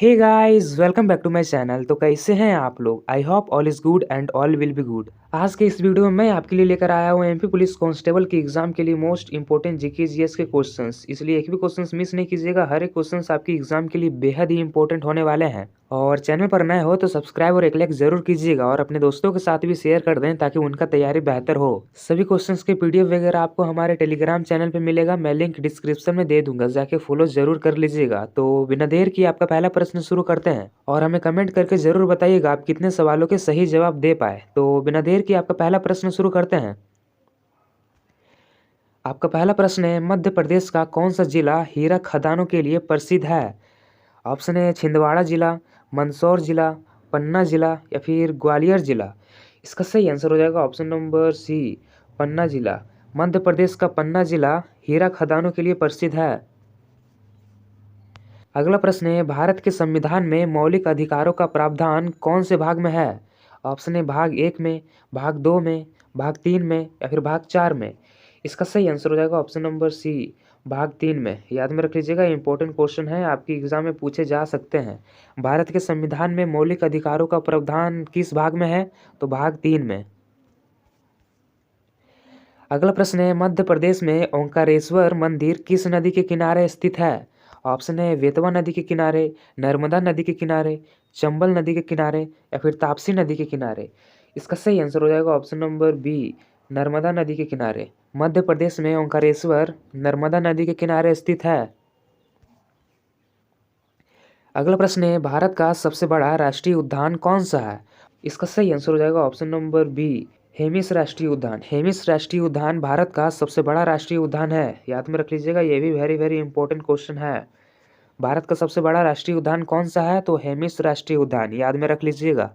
Hey guys, welcome back to my channel. तो कैसे हैं आप लोग? I hope all is good and all will be good. आज के इस वीडियो में मैं आपके लिए लेकर आया हूँ एमपी पुलिस कांस्टेबल की एग्जाम के लिए मोस्ट इंपॉर्टेंट जीके जीएस के क्वेश्चंस। इसलिए एक भी क्वेश्चंस मिस नहीं कीजिएगा। हर एक क्वेश्चंस आपकी एग्जाम के लिए बेहद ही इंपॉर्टेंट होने वाले हैं। और चैनल पर नए हो तो सब्सक्राइब और एक लाइक जरूर कीजिएगा और अपने दोस्तों के साथ भी शेयर कर दें ताकि उनका तैयारी बेहतर हो। सभी क्वेश्चंस के पीडीएफ वगैरह आपको हमारे टेलीग्राम चैनल पे मिलेगा। मैं लिंक डिस्क्रिप्शन में दे दूंगा, जाके फॉलो जरूर कर लीजिएगा। तो बिना देर किए आपका पहला प्रश्न शुरू करते हैं और हमें कमेंट करके जरूर बताइएगा आप कितने सवालों के सही जवाब दे पाए। तो बिना देर किए आपका पहला प्रश्न शुरू करते हैं। आपका पहला प्रश्न है, मध्य प्रदेश का कौन सा जिला हीरा खदानों के लिए प्रसिद्ध है? ऑप्शन है छिंदवाड़ा जिला, मंदसौर जिला, पन्ना जिला या फिर ग्वालियर जिला। इसका सही आंसर हो जाएगा ऑप्शन नंबर सी, पन्ना जिला। मध्य प्रदेश का पन्ना जिला हीरा खदानों के लिए प्रसिद्ध है। अगला प्रश्न है, भारत के संविधान में मौलिक अधिकारों का प्रावधान कौन से भाग में है? ऑप्शन है भाग 1 में, भाग 2 में, भाग 3 में या फिर भाग 4 में। इसका सही आंसर हो जाएगा ऑप्शन नंबर सी, भाग 3 में। याद में रख लीजिएगा, इंपॉर्टेंट क्वेश्चन है, आपकी एग्जाम में पूछे जा सकते हैं। भारत के संविधान में मौलिक अधिकारों का प्रावधान किस भाग में है? तो भाग 3 में। अगला प्रश्न है, मध्य प्रदेश में ओंकारेश्वर मंदिर किस नदी के किनारे स्थित है? ऑप्शन है बेतवा नदी के किनारे, नर्मदा नदी के किनारे, चंबल नदी के किनारे या फिर ताप्ती नदी के किनारे। इसका सही आंसर हो जाएगा ऑप्शन नंबर बी, नर्मदा नदी के किनारे। मध्य प्रदेश में ओंकारेश्वर नर्मदा नदी के किनारे स्थित है। अगला प्रश्न है, भारत का सबसे बड़ा राष्ट्रीय उद्यान कौन सा है? इसका सही आंसर हो जाएगा ऑप्शन नंबर बी, हेमिस राष्ट्रीय उद्यान। हेमिस राष्ट्रीय उद्यान भारत का सबसे बड़ा राष्ट्रीय उद्यान है। याद में रख लीजिएगा, ये भी वेरी वेरी इंपॉर्टेंट क्वेश्चन है। भारत का सबसे बड़ा राष्ट्रीय उद्यान कौन सा है? तो हेमिस राष्ट्रीय उद्यान, याद में रख लीजिएगा।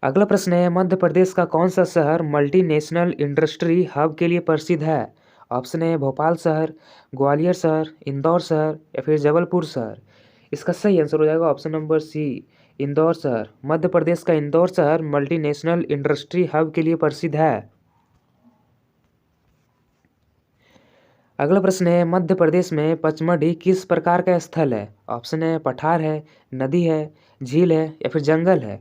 अगला प्रश्न है, मध्य प्रदेश का कौन सा शहर मल्टीनेशनल इंडस्ट्री हब के लिए प्रसिद्ध है? ऑप्शन है भोपाल शहर, ग्वालियर शहर, इंदौर शहर या फिर जबलपुर शहर। इसका सही आंसर हो जाएगा ऑप्शन नंबर सी, इंदौर शहर। मध्य प्रदेश का इंदौर शहर मल्टीनेशनल इंडस्ट्री हब के लिए प्रसिद्ध है। अगला प्रश्न है, मध्य प्रदेश में पचमढ़ी किस प्रकार का स्थल है? ऑप्शन है पठार है, नदी है, झील है या फिर जंगल है।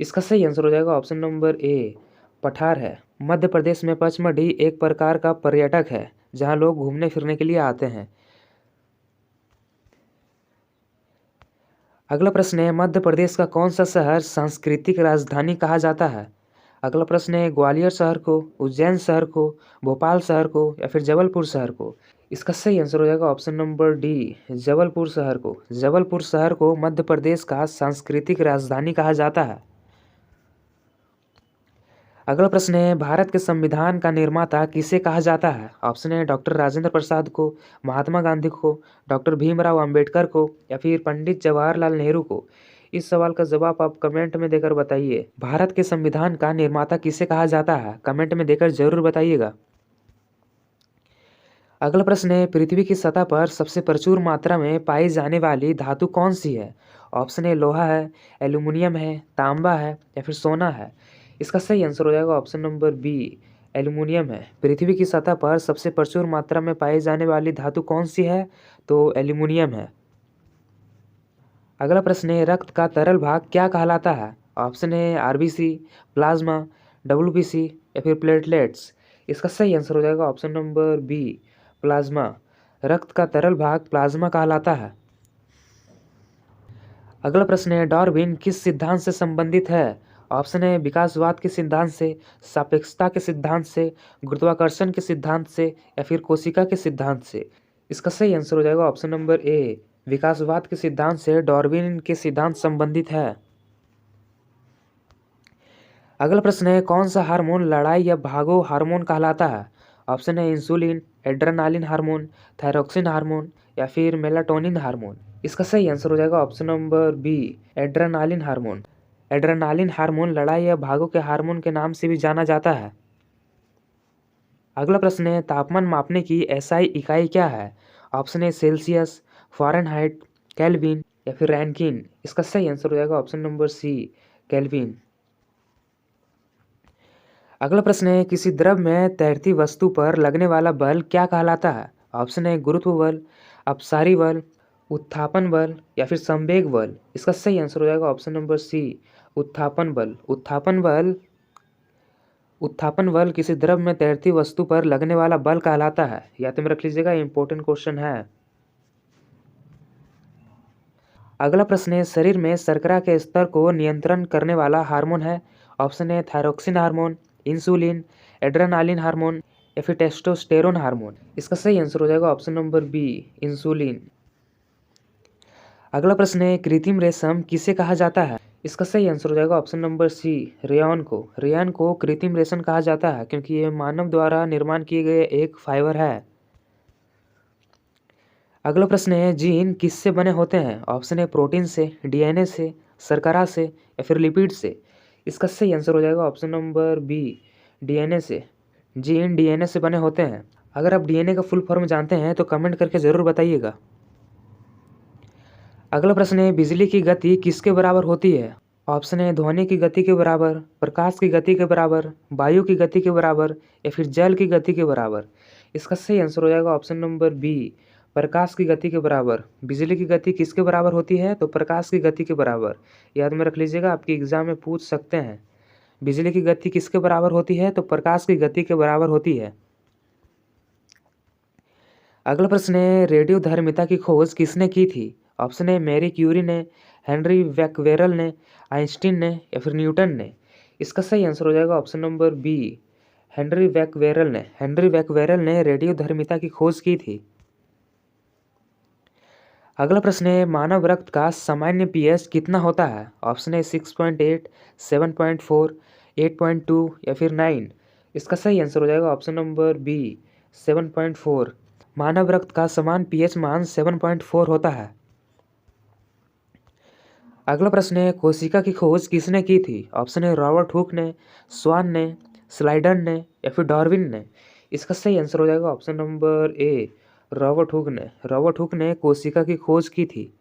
इसका सही आंसर हो जाएगा ऑप्शन नंबर ए, पठार है। मध्य प्रदेश में पचमढ़ी एक प्रकार का पर्यटक है जहां लोग घूमने फिरने के लिए आते हैं। अगला प्रश्न है, मध्य प्रदेश का कौन सा शहर सांस्कृतिक राजधानी कहा जाता है? अगला प्रश्न है, ग्वालियर शहर को, उज्जैन शहर को, भोपाल शहर को या फिर जबलपुर शहर को। इसका सही आंसर हो जाएगा ऑप्शन नंबर डी, जबलपुर शहर को। जबलपुर शहर को मध्य प्रदेश का सांस्कृतिक राजधानी कहा जाता है। अगला प्रश्न है, भारत के संविधान का निर्माता किसे कहा जाता है? ऑप्शन है डॉक्टर राजेंद्र प्रसाद को, महात्मा गांधी को, डॉक्टर भीमराव अंबेडकर को या फिर पंडित जवाहरलाल नेहरू को। इस सवाल का जवाब आप कमेंट में देकर बताइए। भारत के संविधान का निर्माता किसे कहा जाता है? कमेंट में देकर जरूर बताइएगा। अगला प्रश्न है, पृथ्वी की सतह पर सबसे प्रचुर मात्रा में पाई जाने वाली धातु कौन सी है? ऑप्शन है लोहा है, एल्यूमिनियम है, तांबा है या फिर सोना है। इसका सही आंसर हो जाएगा ऑप्शन नंबर बी, एल्यूमिनियम है। पृथ्वी की सतह पर सबसे प्रचुर मात्रा में पाई जाने वाली धातु कौन सी है? तो एल्यूमिनियम है। अगला प्रश्न है, रक्त का तरल भाग क्या कहलाता है? ऑप्शन है आरबीसी, प्लाज्मा, डब्ल्यूबीसी या फिर प्लेटलेट्स। इसका सही आंसर हो जाएगा ऑप्शन नंबर बी, प्लाज्मा। रक्त का तरल भाग प्लाज्मा कहलाता है। अगला प्रश्न है, डार्विन किस सिद्धांत से संबंधित है? ऑप्शन है विकासवाद के सिद्धांत से, सापेक्षता के सिद्धांत से, गुरुत्वाकर्षण के सिद्धांत से या फिर कोशिका के सिद्धांत से। इसका सही आंसर हो जाएगा ऑप्शन नंबर ए, विकासवाद के सिद्धांत से डार्विन के सिद्धांत संबंधित है। अगला प्रश्न है, कौन सा हार्मोन लड़ाई या भागो हार्मोन कहलाता है? ऑप्शन है insulin, adrenaline hormone, thyroxine hormone या फिर मेलाटोनिन हार्मोन। इसका सही आंसर हो जाएगा option number B, adrenaline hormone. Adrenaline hormone लड़ाई या भागो के हार्मोन के नाम से भी जाना जाता है। अगला प्रश्न है, तापमान मापने की एसआई इकाई क्या है? ऑप्शन है सेल्सियस, फ़ारेनहाइट, केल्विन या फिर रैंकिन। इसका सही आंसर हो जाएगा ऑप्शन नंबर सी, केल्विन। अगला प्रश्न है, किसी द्रव में तैरती वस्तु पर लगने वाला बल क्या कहलाता है? ऑप्शन है गुरुत्व बल, अपसारी बल, उत्थापन बल या फिर संवेग बल? इसका सही आंसर हो जाएगा ऑप्शन नंबर सी, उत्थापन बल। उत्थापन बल किसी द्रव में तैरती वस्तु पर लगने वाला बल कहलाता है। याद में रख लीजिएगा, इंपॉर्टेंट क्वेश्चन है। अगला प्रश्न है, शरीर में शर्करा के स्तर को नियंत्रण करने वाला हार्मोन है। ऑप्शन है thyroxine hormone, insulin, adrenaline hormone या फिर टेस्टोस्टेरोन हार्मोन। इसका सही आंसर हो जाएगा ऑप्शन नंबर बी, इंसुलिन। अगला प्रश्न है, कृत्रिम रेशम किसे कहा जाता है? इसका सही आंसर हो जाएगा ऑप्शन नंबर सी, रेयॉन को। रेयॉन को कृत्रिम रेशम कहा जाता है क्योंकि ये मानव द्वारा निर्माण किए गए एक फाइबर है। अगला प्रश्न है, जीन किससे बने होते हैं? ऑप्शन है प्रोटीन से, डीएनए से, शर्करा से या फिर लिपिड से। इसका सही आंसर हो जाएगा ऑप्शन नंबर बी, डीएनए से। जीन डीएनए से बने होते हैं। अगर आप डीएनए का फुल फॉर्म जानते हैं तो कमेंट करके ज़रूर बताइएगा। अगला प्रश्न है, बिजली की गति किसके बराबर होती है? ऑप्शन है ध्वनि की गति के बराबर, प्रकाश की गति के बराबर, वायु की गति के बराबर या फिर जल की गति के बराबर। इसका सही आंसर हो जाएगा ऑप्शन नंबर बी, प्रकाश की गति के बराबर। बिजली की गति किसके बराबर होती है? तो प्रकाश की गति के बराबर। याद में रख लीजिएगा, आपके एग्जाम में पूछ सकते हैं। बिजली की गति किसके बराबर होती है? तो प्रकाश की गति के बराबर होती है। अगला प्रश्न है, रेडियोधर्मिता की खोज किसने की थी? ऑप्शन है मैरी क्यूरी ने, हेनरी बैक्वेरेल ने, आइंस्टीन ने या फिर न्यूटन ने। इसका सही आंसर हो जाएगा option number B, Henri Becquerel ने। हेनरी बैक्वेरेल ने रेडियोधर्मिता की खोज की थी। अगला प्रश्न है, मानव रक्त का सामान्य पीएच कितना होता है? ऑप्शन है 6.8, 7.4, 8.2 या फिर 9। इसका सही आंसर हो जाएगा ऑप्शन नंबर बी, 7.4। मानव रक्त का समान पीएच मान 7.4 होता है। अगला प्रश्न है, कोशिका की खोज किसने की थी? ऑप्शन है रॉबर्ट हुक ने, स्वान ने, स्लाइडन ने या फिर डार्विन ने। इसका सही आंसर हो जाएगा option number A, Robert Hooke ने। रॉबर्ट हुक ने कोशिका की खोज की थी।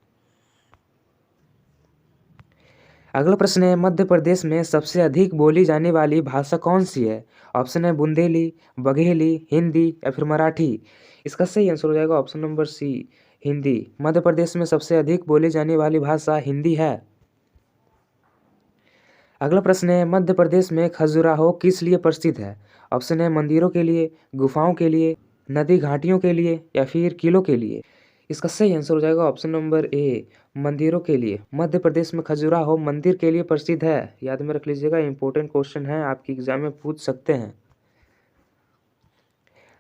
अगला प्रश्न है, मध्य प्रदेश में सबसे अधिक बोली जाने वाली भाषा कौन सी है? ऑप्शन है बुंदेली, बघेली, हिंदी या फिर मराठी। इसका सही आंसर हो जाएगा option number C, Hindi. Madhya Pradesh में सबसे अधिक बोली जाने वाली भाषा हिंदी है। अगला प्रश्न है, मध्य प्रदेश में खजुराहो किस लिए प्रसिद्ध है? ऑप्शन है मंदिरों के लिए, गुफाओं के लिए, नदी घाटियों के लिए या फिर किलों के लिए। इसका सही आंसर हो जाएगा ऑप्शन नंबर ए, मंदिरों के लिए। मध्य प्रदेश में खजुराहो मंदिर के लिए प्रसिद्ध है। याद में रख लीजिएगा, इंपॉर्टेंट क्वेश्चन है, आपके एग्जाम में पूछ सकते हैं।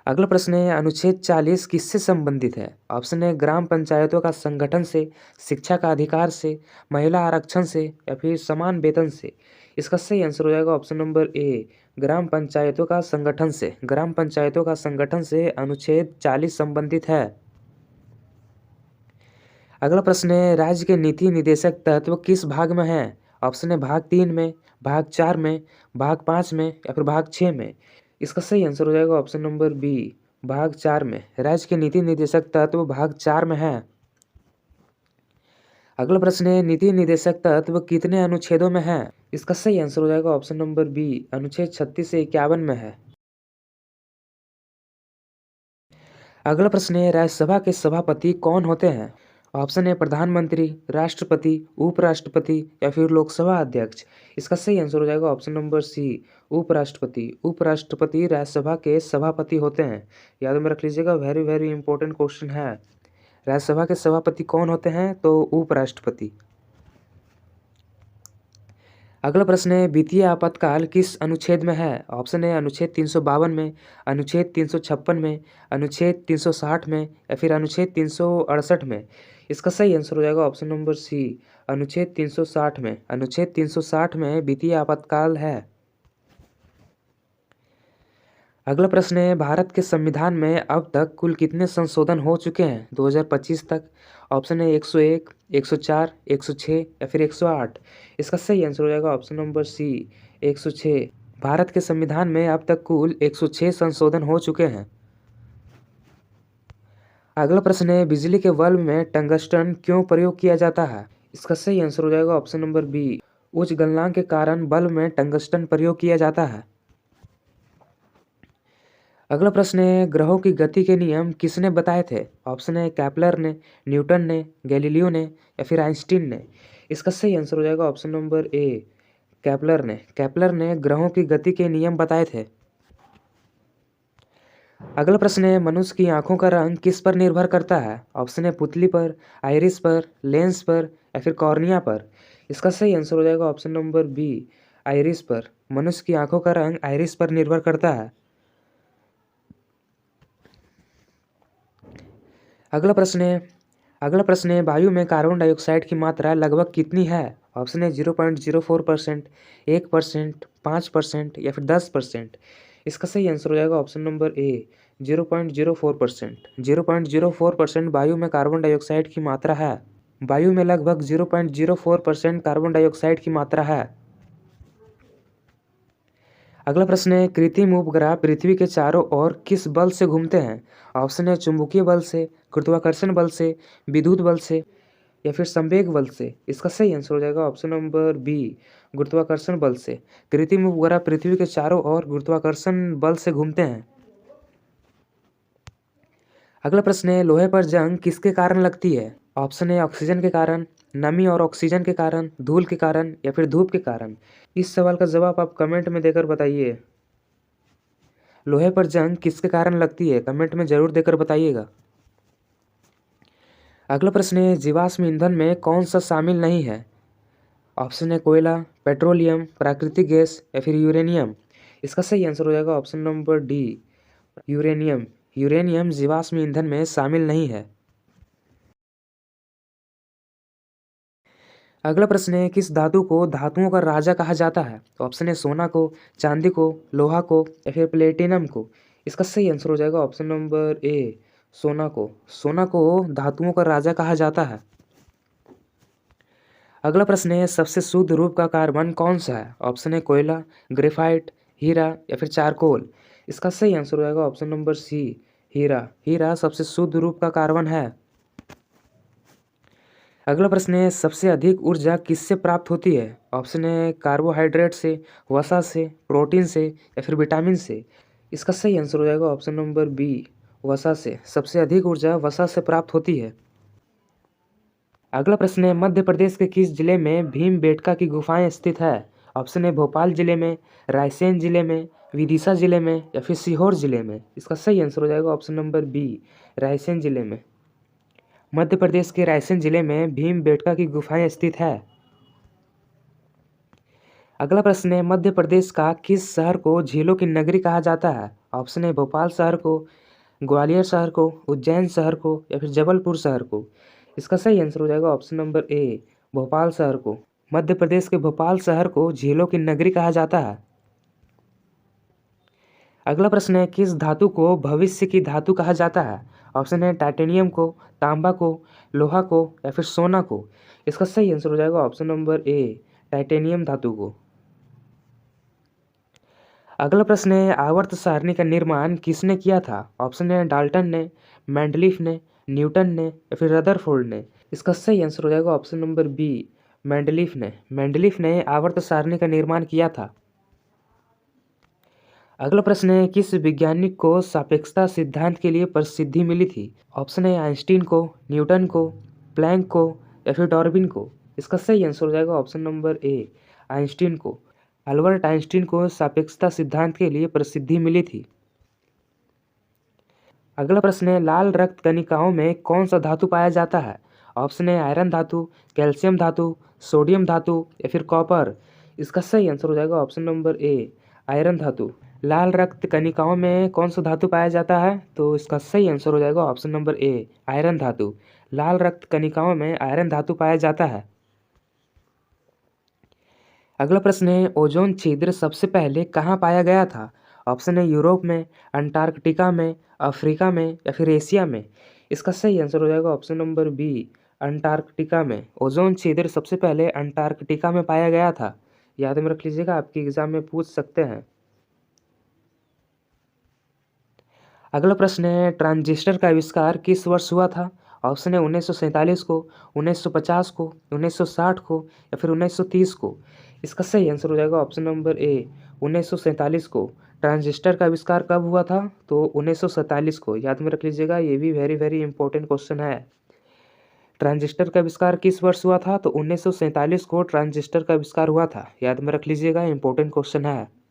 अगला प्रश्न है, अनुच्छेद 40 किससे संबंधित है? ऑप्शन है ग्राम पंचायतों का संगठन से, शिक्षा का अधिकार से, महिला आरक्षण से या फिर समान वेतन से। इसका सही आंसर हो जाएगा ऑप्शन नंबर ए, ग्राम पंचायतों का संगठन से। ग्राम पंचायतों का संगठन से अनुच्छेद 40 संबंधित है। अगला प्रश्न है, राज्य के नीति निदेशक तत्व किस भाग में है? ऑप्शन है भाग 3 में, भाग 4 में, भाग 5 में या फिर भाग 6 में। इसका सही आंसर हो जाएगा ऑप्शन नंबर बी, भाग 4 में। राज्य के नीति निदेशक तत्व भाग 4 में है। अगला प्रश्न है, नीति निदेशक तत्व कितने अनुच्छेदों में है? इसका सही आंसर हो जाएगा ऑप्शन नंबर बी, अनुच्छेद 36 से 51 में है। अगला प्रश्न है, राज्यसभा के सभापति कौन होते हैं? ऑप्शन है प्रधानमंत्री, राष्ट्रपति, उपराष्ट्रपति या फिर लोकसभा अध्यक्ष। इसका सही आंसर हो जाएगा ऑप्शन नंबर सी, उपराष्ट्रपति। उपराष्ट्रपति राज्यसभा के सभापति होते हैं। याद में रख लीजिएगा, वेरी वेरी इंपॉर्टेंट क्वेश्चन है। राज्यसभा के सभापति कौन होते हैं? तो उपराष्ट्रपति। अगला प्रश्न है, वित्तीय आपातकाल किस अनुच्छेद में है? ऑप्शन है अनुच्छेद 352 में, अनुच्छेद 356 में, अनुच्छेद 360 में या फिर अनुच्छेद 368 में। इसका सही आंसर हो जाएगा ऑप्शन नंबर सी, अनुच्छेद 360 में। अनुच्छेद 360 में वित्तीय आपातकाल है। अगला प्रश्न है, भारत के संविधान में अब तक कुल कितने संशोधन हो चुके हैं 2025 तक? ऑप्शन है 101, 104, 106 या फिर 108। इसका सही आंसर हो जाएगा ऑप्शन नंबर सी, 106। भारत के संविधान में अब तक कुल 106 संशोधन हो चुके हैं। अगला प्रश्न है, बिजली के बल्ब में टंगस्टन क्यों प्रयोग किया जाता है? इसका सही आंसर हो जाएगा ऑप्शन नंबर बी, उच्च गलनांक के कारण बल्ब में टंगस्टन प्रयोग किया जाता है। अगला प्रश्न है, ग्रहों की गति के नियम किसने बताए थे? ऑप्शन है कैपलर ने, न्यूटन ने, गैलीलियो ने या फिर आइंस्टीन ने। इसका सही आंसर हो जाएगा ऑप्शन नंबर ए, कैपलर ने। कैपलर ने ग्रहों की गति के नियम बताए थे। अगला प्रश्न है, मनुष्य की आंखों का रंग किस पर निर्भर करता है? ऑप्शन है पुतली पर, आइरिस पर, लेंस पर या फिर कॉर्निया पर। इसका सही आंसर हो जाएगा ऑप्शन नंबर बी, आइरिस पर। मनुष्य की आंखों का रंग आइरिस पर निर्भर करता है। अगला प्रश्न है, वायु में कार्बन डाइऑक्साइड की मात्रा लगभग कितनी है? ऑप्शन है 0.04%, 1%, 5% या फिर 10%। इसका सही आंसर हो जाएगा ऑप्शन नंबर ए, 0.04%। 0.04% वायु में कार्बन डाइऑक्साइड की मात्रा है। वायु में लगभग 0.04% कार्बन डाइऑक्साइड की मात्रा है। अगला प्रश्न है, कृत्रिम उपग्रह पृथ्वी के चारों ओर किस बल से घूमते हैं? ऑप्शन है चुंबकीय बल से, गुरुत्वाकर्षण बल से, विद्युत बल से या फिर संवेग बल से। इसका सही आंसर हो जाएगा ऑप्शन नंबर बी, गुरुत्वाकर्षण बल से। कृत्रिम उपग्रह पृथ्वी के चारों ओर गुरुत्वाकर्षण बल से घूमते हैं। अगला प्रश्न है, लोहे पर जंग किसके कारण लगती है? ऑप्शन है ऑक्सीजन के कारण, नमी और ऑक्सीजन के कारण, धूल के कारण या फिर धूप के कारण। इस सवाल का जवाब आप कमेंट में देकर बताइए। लोहे पर जंग किसके कारण लगती है? कमेंट में जरूर देकर बताइएगा। अगला प्रश्न है, जीवाश्म ईंधन में कौन सा शामिल नहीं है? ऑप्शन है कोयला, पेट्रोलियम, प्राकृतिक गैस या फिर यूरेनियम। इसका सही आंसर हो जाएगा option number D, uranium. Uranium जीवाश्म ईंधन में शामिल नहीं है। अगला प्रश्न है, किस धातु को धातुओं का राजा कहा जाता है? ऑप्शन है सोना को, चांदी को, लोहा को या फिर प्लेटिनम को। इसका सही आंसर हो जाएगा ऑप्शन नंबर ए, सोना को। सोना को धातुओं का राजा कहा जाता है। अगला प्रश्न है, सबसे शुद्ध रूप का कार्बन कौन सा है? ऑप्शन है कोयला, ग्रेफाइट, हीरा या फिर चारकोल। इसका सही आंसर हो जाएगा ऑप्शन नंबर सी, हीरा। हीरा सबसे शुद्ध रूप का कार्बन है। अगला प्रश्न है, सबसे अधिक ऊर्जा किससे प्राप्त होती है? ऑप्शन है कार्बोहाइड्रेट से, वसा से, प्रोटीन से या फिर विटामिन से। इसका सही आंसर हो जाएगा ऑप्शन नंबर बी, वसा से। सबसे अधिक ऊर्जा वसा से प्राप्त होती है। अगला प्रश्न है, मध्य प्रदेश के किस जिले में भीमबेटका की गुफाएं स्थित है? ऑप्शन है भोपाल जिले में, रायसेन जिले में, विदिशा जिले में या फिर सीहोर जिले में। इसका सही आंसर हो जाएगा ऑप्शन नंबर बी, रायसेन जिले में। मध्य प्रदेश के रायसेन जिले में भीमबेटका की गुफाएं स्थित है। अगला प्रश्न है, मध्य प्रदेश का किस शहर को झीलों की नगरी कहा जाता है? ऑप्शन है भोपाल शहर को, ग्वालियर शहर को, उज्जैन शहर को या फिर जबलपुर शहर को। इसका सही आंसर हो जाएगा ऑप्शन नंबर ए, भोपाल शहर को। मध्य प्रदेश के भोपाल शहर को झीलों की नगरी कहा जाता है। अगला प्रश्न है, किस धातु को भविष्य की धातु कहा जाता है? ऑप्शन है टाइटेनियम को, तांबा को, लोहा को या फिर सोना को। इसका सही आंसर हो जाएगा ऑप्शन नंबर ए, टाइटेनियम धातु को। अगला प्रश्न है, आवर्त सारणी का निर्माण किसने किया था? ऑप्शन है डाल्टन ने, मेंडलीफ ने, न्यूटन ने या फिर रदरफोर्ड ने। इसका सही आंसर हो जाएगा ऑप्शन नंबर बी, मेंडलीफ ने। मेंडलीफ ने आवर्त सारणी का निर्माण किया था। अगला प्रश्न है, किस वैज्ञानिक को सापेक्षता सिद्धांत के लिए प्रसिद्धि मिली थी? ऑप्शन है आइंस्टीन को, न्यूटन को, प्लैंक को या फिर डार्विन को। इसका सही आंसर हो जाएगा ऑप्शन नंबर ए, आइंस्टीन को। अल्बर्ट आइंस्टीन को सापेक्षता सिद्धांत के लिए प्रसिद्धि मिली थी। अगला प्रश्न है, लाल रक्त कणिकाओं में कौन सा धातु पाया जाता है? ऑप्शन है आयरन धातु, कैल्शियम धातु, सोडियम धातु या फिर कॉपर। इसका सही आंसर हो जाएगा ऑप्शन नंबर ए, आयरन धातु। लाल रक्त कणिकाओं में कौन सा धातु पाया जाता है? तो इसका सही आंसर हो जाएगा ऑप्शन नंबर ए, आयरन धातु। लाल रक्त कणिकाओं में आयरन धातु पाया जाता है। अगला प्रश्न है, ओजोन छिद्र सबसे पहले कहाँ पाया गया था? ऑप्शन है यूरोप में, अंटार्कटिका में, अफ्रीका में या फिर एशिया में। इसका सही आंसर हो जाएगा ऑप्शन नंबर बी, अंटार्कटिका में। ओजोन छिद्र सबसे पहले अंटार्कटिका में पाया गया था। याद में रख लीजिएगा, आपके एग्जाम में पूछ सकते हैं। अगला प्रश्न है, ट्रांजिस्टर का आविष्कार किस वर्ष हुआ था? ऑप्शन है 1947 को, 1950 को, 1960 को या फिर 1930 को। इसका सही आंसर हो जाएगा ऑप्शन नंबर ए, 1947 को। ट्रांजिस्टर का आविष्कार कब हुआ था? तो 1947 को, याद में रख लीजिएगा, ये भी वेरी वेरी इंपॉर्टेंट क्वेश्चन है। ट्रांजिस्टर का आविष्कार किस वर्ष हुआ था? तो 1947 को ट्रांजिस्टर का आविष्कार हुआ था, याद में रख लीजिएगा, इंपॉर्टेंट क्वेश्चन है।